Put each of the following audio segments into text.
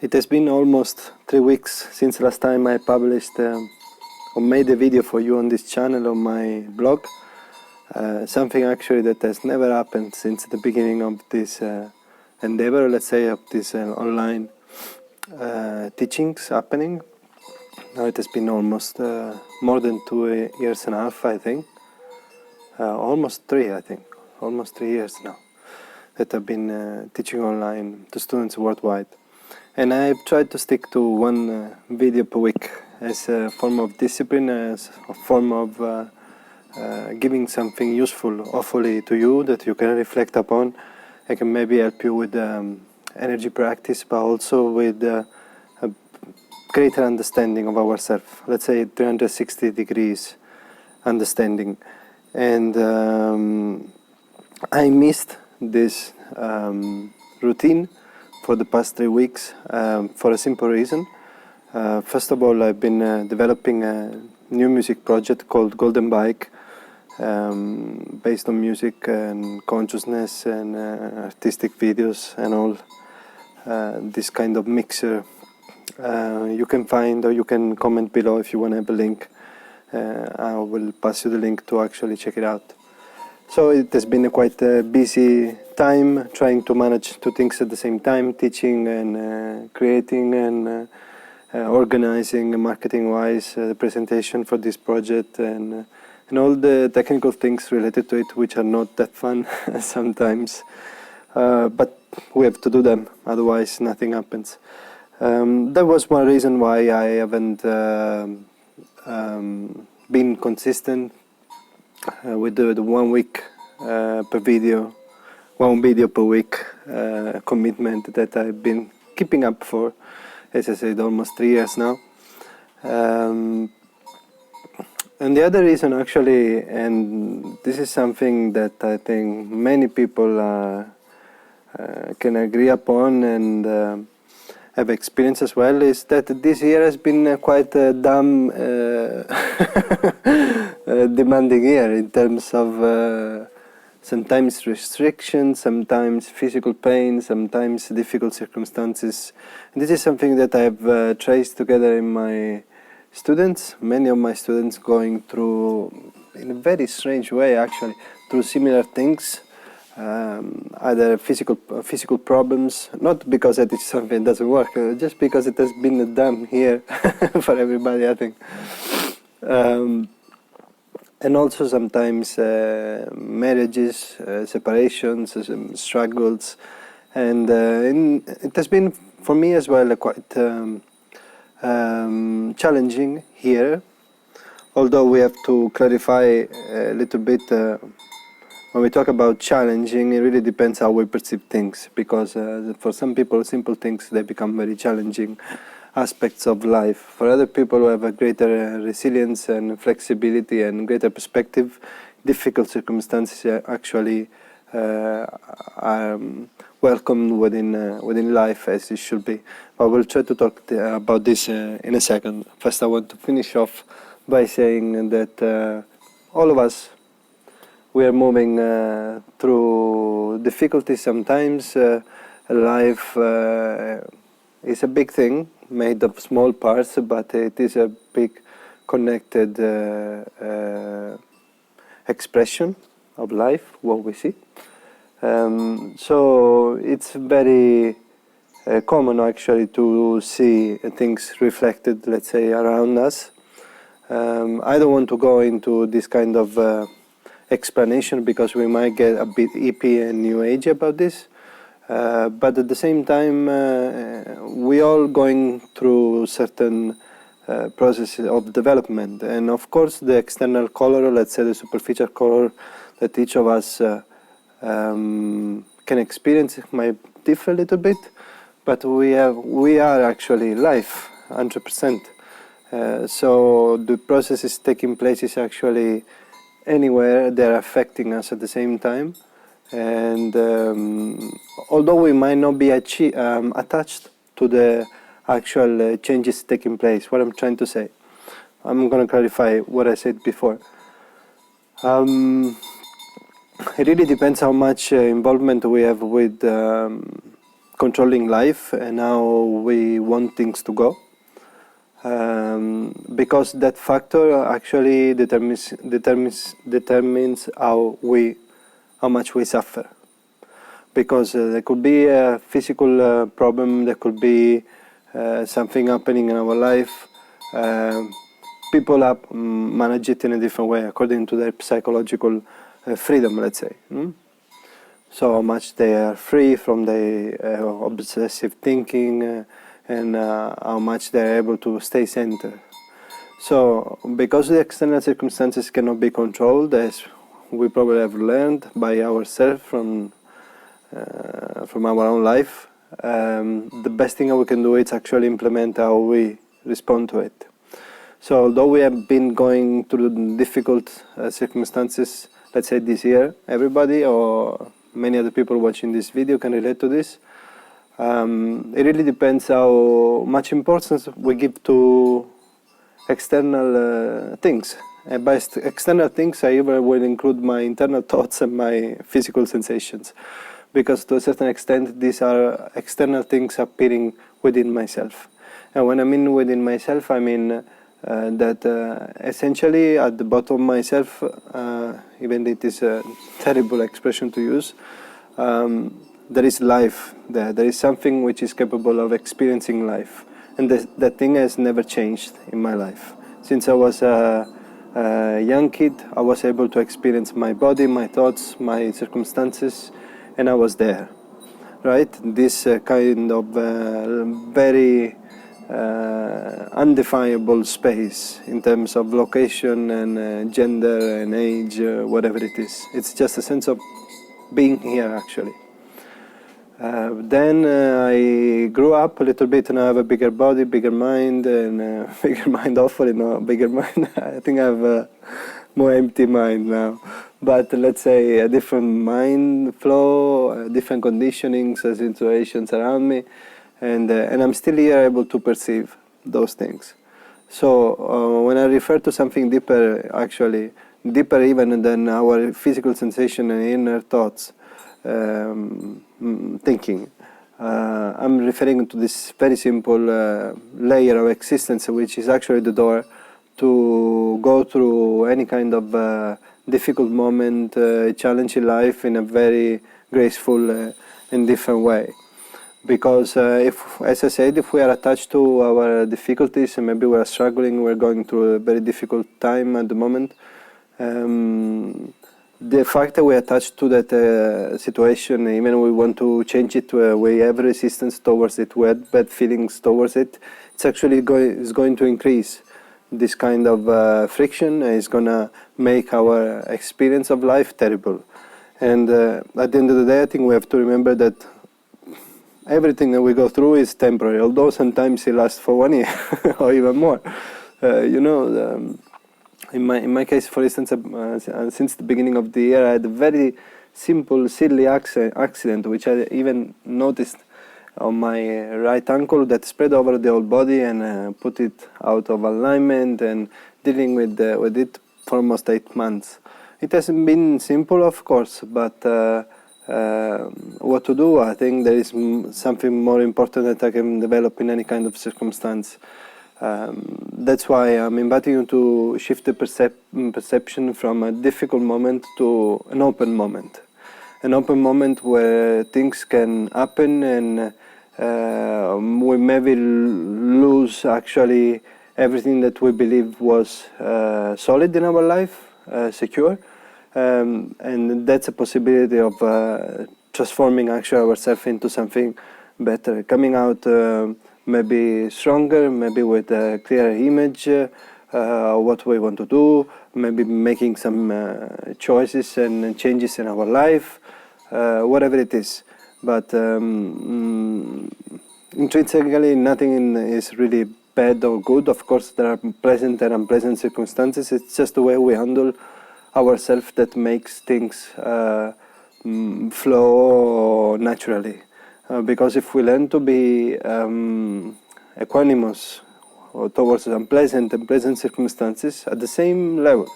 It has been almost 3 weeks since last time I published or made a video for you on this channel on my blog. Something actually that has never happened since the beginning of this endeavor, let's say, of this online teachings happening. Now it has been almost more than 2.5 years, I think. Almost 3, I think. Almost 3 years now that I've been teaching online to students worldwide. And I've tried to stick to one video per week as a form of discipline, as a form of giving something useful, hopefully, to you that you can reflect upon. I can maybe help you with energy practice, but also with a greater understanding of ourselves. Let's say 360 degrees understanding. And I missed this routine for the past 3 weeks for a simple reason. First of all, I've been developing a new music project called Golden Bike, based on music and consciousness and artistic videos and all this kind of mixer. You can find, or you can comment below if you want to have a link. I will pass you the link to actually check it out. So it has been a quite busy time trying to manage 2 things at the same time, teaching and creating and organizing marketing-wise the presentation for this project and all the technical things related to it, which are not that fun sometimes, but we have to do them, otherwise nothing happens. That was one reason why I haven't been consistent with the 1 week per video, 1 video per week commitment that I've been keeping up for, as I said, almost 3 years now. And the other reason actually, and this is something that I think many people can agree upon and have experienced as well, is that this year has been quite a damn demanding year in terms of sometimes restrictions, sometimes physical pain, sometimes difficult circumstances. And this is something that I've traced together in my students, many of my students going through, in a very strange way actually, through similar things. Either physical problems, not because that is something that doesn't work, just because it has been a damn year for everybody, I think. And also sometimes marriages, separations, struggles, and it has been for me as well quite challenging here. Although we have to clarify a little bit. When we talk about challenging, it really depends how we perceive things, because for some people, simple things, they become very challenging aspects of life. For other people who have a greater resilience and flexibility and greater perspective, difficult circumstances actually are welcomed within life as it should be. But we'll try to talk about this in a second. First, I want to finish off by saying that all of us, we are moving through difficulties sometimes. Life is a big thing, made of small parts, but it is a big connected expression of life, what we see. So it's very common actually to see things reflected, let's say, around us. I don't want to go into this kind of explanation because we might get a bit hippie and new age about this, but at the same time we all going through certain processes of development, and of course the external color, let's say the superficial color that each of us can experience might differ a little bit, but we are actually life 100%. So the process is taking place is actually anywhere, they're affecting us at the same time, and although we might not be attached to the actual changes taking place, what I'm trying to say, I'm going to clarify what I said before. It really depends how much involvement we have with controlling life and how we want things to go. Because that factor actually determines how much we suffer. Because there could be a physical problem, there could be something happening in our life. People manage it in a different way according to their psychological freedom, let's say. So how much they are free from the obsessive thinking and how much they are able to stay centered. So because the external circumstances cannot be controlled, as we probably have learned by ourselves from our own life, the best thing we can do is actually implement how we respond to it. So although we have been going through difficult circumstances, let's say this year, everybody or many other people watching this video can relate to this. It really depends how much importance we give to external things. And by external things, I even will include my internal thoughts and my physical sensations, because to a certain extent these are external things appearing within myself. And when I mean within myself, I mean that essentially at the bottom of myself, even it is a terrible expression to use, there is life there. There is something which is capable of experiencing life, and that thing has never changed in my life. Since I was a young kid, I was able to experience my body, my thoughts, my circumstances, and I was there, right? This kind of very undefinable space in terms of location and gender and age, whatever it is. It's just a sense of being here, actually. Then I grew up a little bit and I have a bigger body, bigger mind, and bigger mind, hopefully not bigger mind. I think I have a more empty mind now. But let's say a different mind flow, different conditionings, situations around me. And I'm still here able to perceive those things. So when I refer to something deeper, actually, deeper even than our physical sensation and inner thoughts, thinking, I'm referring to this very simple layer of existence, which is actually the door to go through any kind of difficult moment, challenge in life in a very graceful and different way. Because as I said, if we are attached to our difficulties and maybe we are struggling, we're going through a very difficult time at the moment, the fact that we are attached to that situation, even we want to change it to we have resistance towards it, we have bad feelings towards it, it's actually going to increase this kind of friction. Is going to make our experience of life terrible. And at the end of the day, I think we have to remember that everything that we go through is temporary, although sometimes it lasts for 1 year or even more. In my case, for instance, since the beginning of the year, I had a very simple, silly accident, which I even noticed on my right ankle, that spread over the whole body and put it out of alignment, and dealing with it for almost 8 months. It hasn't been simple, of course, but what to do? I think there is something more important that I can develop in any kind of circumstance. That's why I'm inviting you to shift the perception from a difficult moment to an open moment. An open moment where things can happen and we maybe lose actually everything that we believe was solid in our life, secure. And that's a possibility of transforming actually ourselves into something better, coming out maybe stronger, maybe with a clearer image, what we want to do, maybe making some choices and changes in our life, whatever it is. But intrinsically, nothing is really bad or good. Of course, there are pleasant and unpleasant circumstances. It's just the way we handle ourselves that makes things flow naturally. Because if we learn to be equanimous towards unpleasant and pleasant circumstances at the same level,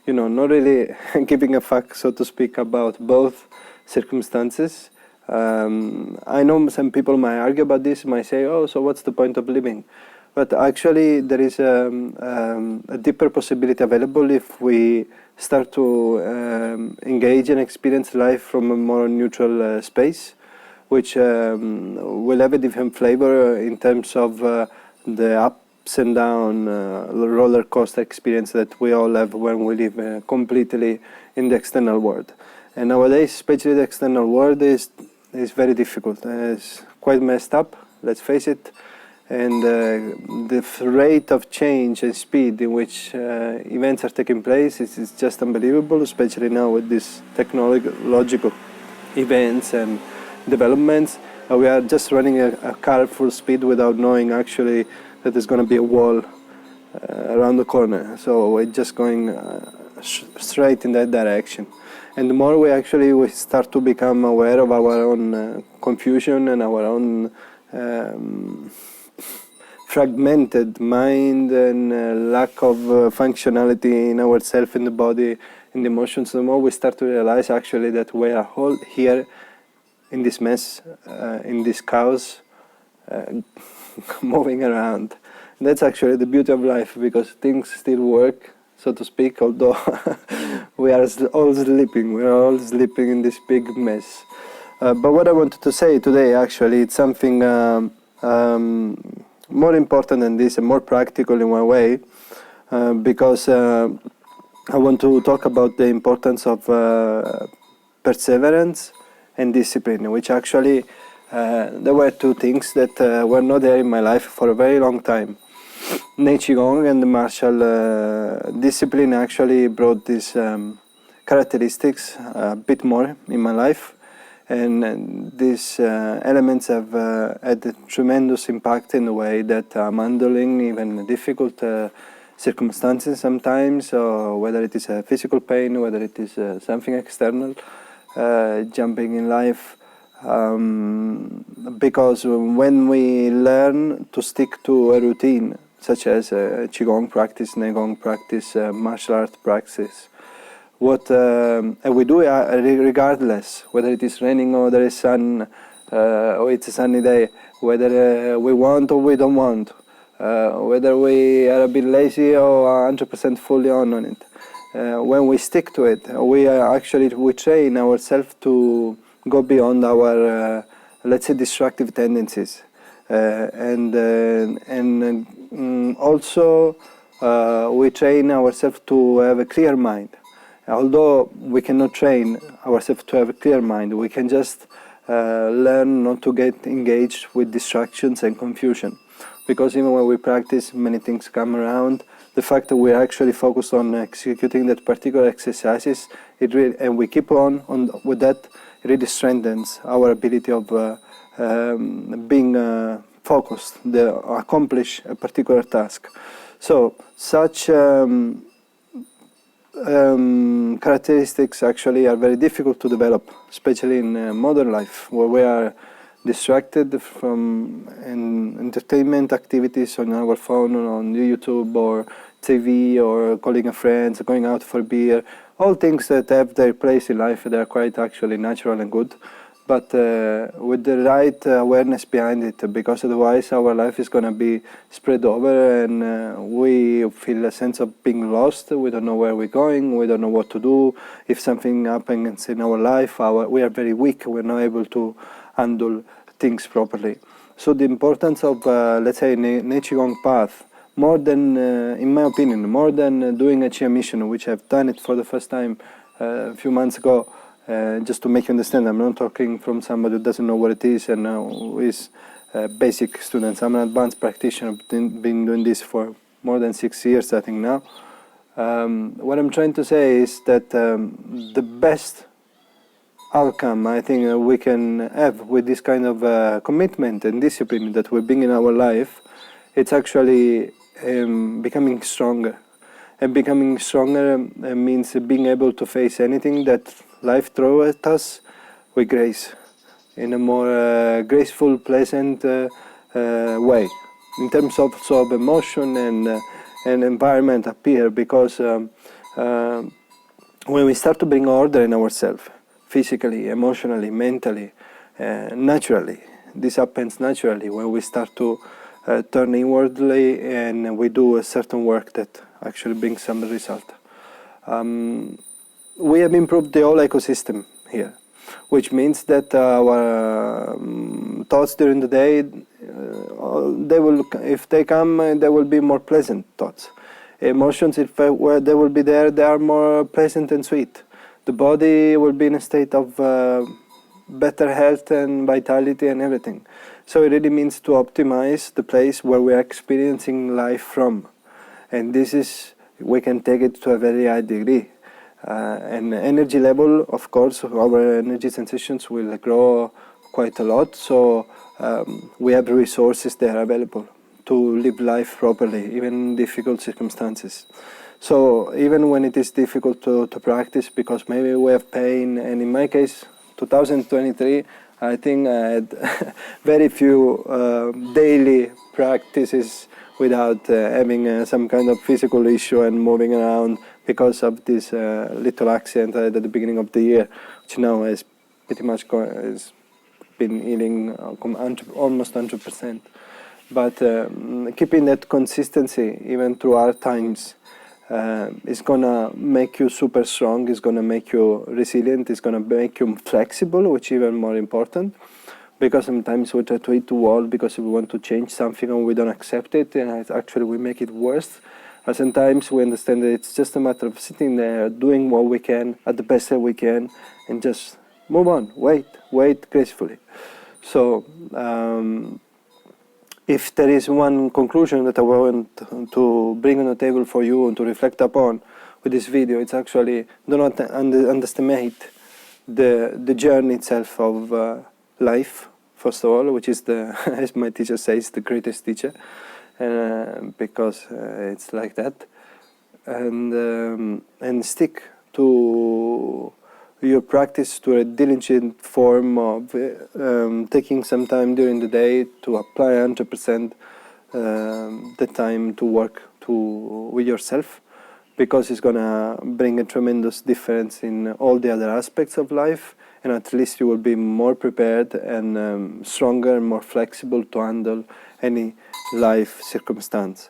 not really giving a fuck, so to speak, about both circumstances, I know some people might argue about this, might say, oh, so what's the point of living? But actually there is a deeper possibility available if we start to engage and experience life from a more neutral space, which will have a different flavor in terms of the ups and downs, roller coaster experience that we all have when we live completely in the external world. And nowadays, especially the external world is very difficult. It's quite messed up, let's face it. And the rate of change and speed in which events are taking place is just unbelievable, especially now with these technological events and developments. We are just running a car full speed without knowing actually that there's going to be a wall around the corner. So we're just going straight in that direction. And the more we start to become aware of our own confusion and our own fragmented mind and lack of functionality in ourselves, in the body, in the emotions, the more we start to realize actually that we are all here in this mess, in this chaos, moving around. And that's actually the beauty of life, because things still work, so to speak, although we are all sleeping. We are all sleeping in this big mess. But what I wanted to say today, actually, it's something more important than this and more practical in one way, because I want to talk about the importance of perseverance and discipline, which actually there were two things that were not there in my life for a very long time. qigong and the martial discipline actually brought these characteristics a bit more in my life, and these elements have had a tremendous impact in the way that I'm handling even difficult circumstances sometimes, or whether it is a physical pain, whether it is something external, jumping in life. Because when we learn to stick to a routine, such as qigong practice, gong practice, martial art practice, what we do regardless whether it is raining or there is sun, or it's a sunny day, whether we want or we don't want, whether we are a bit lazy or 100% fully on it. When we stick to it, we train ourselves to go beyond our let's say destructive tendencies, and also we train ourselves to have a clear mind. Although we cannot train ourselves to have a clear mind, we can just learn not to get engaged with distractions and confusion. Because even when we practice, many things come around. The fact that we're actually focused on executing that particular exercises, and we keep on with that, it really strengthens our ability of being focused, to accomplish a particular task. So such characteristics actually are very difficult to develop, especially in modern life, where we are distracted from entertainment activities on our phone, or on YouTube or TV, or calling a friend, going out for beer, all things that have their place in life. They are quite actually natural and good, but with the right awareness behind it, because otherwise our life is going to be spread over, and we feel a sense of being lost. We don't know where we're going, we don't know what to do. If something happens in our life, we are very weak, we're not able to handle things properly. So the importance of, let's say, qigong path, more than, in my opinion, more than doing a Qi mission, which I've done it for the first time a few months ago. Just to make you understand, I'm not talking from somebody who doesn't know what it is and who is basic students. I'm an advanced practitioner. I've been doing this for more than 6 years, I think now. What I'm trying to say is that the best outcome I think we can have with this kind of commitment and discipline that we bring in our life, it's actually becoming stronger. And becoming stronger means being able to face anything that life throws at us with grace, in a more graceful, pleasant way, in terms of emotion and environment appear. Because when we start to bring order in ourselves, physically, emotionally, mentally, naturally. This happens naturally when we start to turn inwardly and we do a certain work that actually brings some result. We have improved the whole ecosystem here, which means that our thoughts during the day, they will, if they come, they will be more pleasant thoughts. Emotions, if they will be there, they are more pleasant and sweet. The body will be in a state of better health and vitality and everything. So it really means to optimize the place where we are experiencing life from. And this is, we can take it to a very high degree. And energy level, of course, our energy sensations will grow quite a lot. So we have resources there available to live life properly, even in difficult circumstances. So even when it is difficult to practice, because maybe we have pain, and in my case, 2023, I think I had very few daily practices without having some kind of physical issue and moving around because of this little accident at the beginning of the year, which now has pretty much has been healing almost 100%. But keeping that consistency even through hard times is gonna make you super strong, is gonna make you resilient, is gonna make you flexible, which is even more important, because sometimes we try to hit the wall because we want to change something and we don't accept it, and actually we make it worse. And sometimes we understand that it's just a matter of sitting there, doing what we can at the best that we can, and just move on, wait gracefully. So if there is one conclusion that I want to bring on the table for you and to reflect upon with this video, it's actually do not underestimate the journey itself of life, first of all, which is the, as my teacher says, the greatest teacher, because it's like that, and stick to your practice, to a diligent form of taking some time during the day to apply 100% the time to work with yourself, because it's gonna bring a tremendous difference in all the other aspects of life, and at least you will be more prepared and stronger and more flexible to handle any life circumstance.